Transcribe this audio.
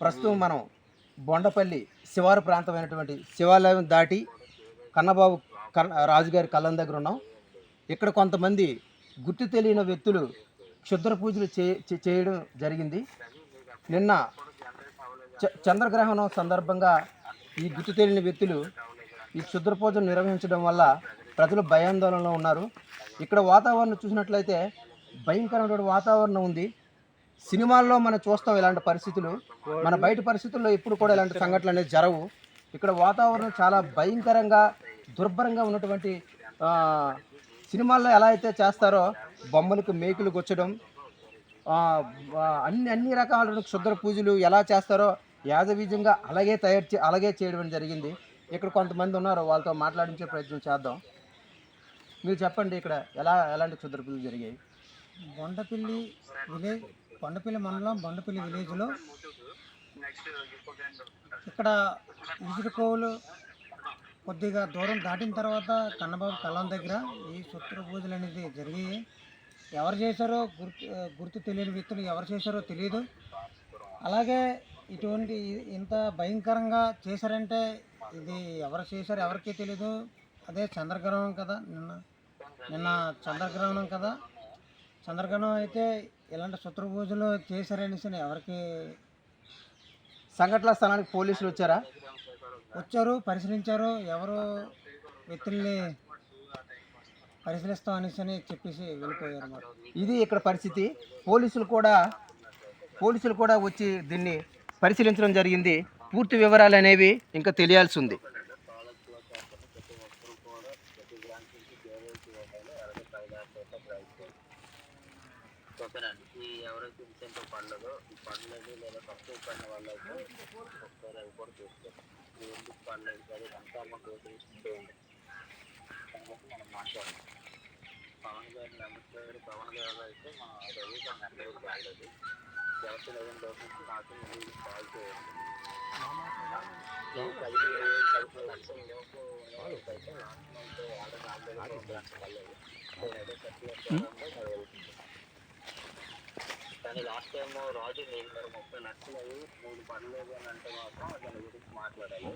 ప్రస్తుతం మనం బొండపల్లి శివారు ప్రాంతమైనటువంటి శివాలయం దాటి కన్నబాబు రాజుగారి కళ్ళం దగ్గర ఉన్నాం. ఇక్కడ కొంతమంది గుర్తు తెలియని వ్యక్తులు క్షుద్ర పూజలు చేయడం జరిగింది. నిన్న చంద్రగ్రహణం సందర్భంగా ఈ గుర్తు తెలియని వ్యక్తులు ఈ క్షుద్ర పూజలు నిర్వహించడం వల్ల ప్రజలు భయాందోళనలో ఉన్నారు. ఇక్కడ వాతావరణం చూసినట్లయితే భయంకరమైన వాతావరణం ఉంది. సినిమాల్లో మనం చూస్తాం ఇలాంటి పరిస్థితులు, మన బయట పరిస్థితుల్లో ఎప్పుడు కూడా ఇలాంటి సంఘటనలు అనేది జరగవు. ఇక్కడ వాతావరణం చాలా భయంకరంగా దుర్భరంగా ఉన్నటువంటి సినిమాల్లో ఎలా అయితే చేస్తారో బొమ్మలకు మేకులు గుచ్చడం, అన్ని రకాల క్షుద్ర పూజలు ఎలా చేస్తారో యాజవీజంగా అలాగే చేయడం జరిగింది. ఇక్కడ కొంతమంది ఉన్నారు, వాళ్ళతో మాట్లాడించే ప్రయత్నం చేద్దాం. మీరు చెప్పండి, ఇక్కడ ఎలాంటి క్షుద్ర పూజలు జరిగాయి? బొండపల్లి మండలం బొండపల్లి విలేజ్లో ఇక్కడ ఇసురుకోవులు కొద్దిగా దూరం దాటిన తర్వాత కన్నబాబు కళ్ళం దగ్గర ఈ క్షుద్ర పూజలు అనేది జరిగాయి. ఎవరు చేశారో గుర్తు తెలియని వ్యక్తులు ఎవరు చేశారో తెలియదు. అలాగే ఇటువంటి ఇంత భయంకరంగా చేశారంటే ఇది ఎవరు చేశారో ఎవరికీ తెలియదు. అదే చంద్రగ్రహణం కదా, నిన్న చంద్రగ్రహణం కదా. చంద్రగ్రహణం అయితే ఇలాంటి క్షుద్ర పూజలు చేశారనేసి ఎవరికి. సంఘటన స్థలానికి పోలీసులు వచ్చారు, పరిశీలించారు. ఎవరు వ్యక్తుల్ని పరిశీలిస్తాం అనేసి చెప్పేసి వెళ్ళిపోయారు అన్నమాట. ఇది ఇక్కడ పరిస్థితి. పోలీసులు కూడా వచ్చి దీన్ని పరిశీలించడం జరిగింది. పూర్తి వివరాలు అనేవి ఇంకా తెలియాల్సి ఉంది. ఎవరైతే ఇన్సెంట్ పడలేదో ఈ పడలేదు లేదా తక్కువ పడిన వాళ్ళు అయితే ఒకసారి అవి కూడా చూస్తారు. ఎందుకు పడలేదు కదా ఎంత అమౌంట్ తీసుకుంటూ ఉంది మనం మాట్లాడాలి. పవన్ గారి నెంబర్ పవన్ గారు అయితే మా రవి గారి నెంబర్ బాగలేదు. ఎవరికి లేదని డోక్యుమెంట్స్ నాకు మీరు కాల్ చేయండి. 10 లక్షల లోపు అయితే లాస్ట్ మంత్ ఆర్డర్ 4 లక్షలు పడలేదు. నేనైతే 30 లక్షలు కానీ లాస్ట్ టైం రాజు నేను 30 లక్షలు 3 పడలేదు అని అంటే మాత్రం దాని గురించి మాట్లాడాలి.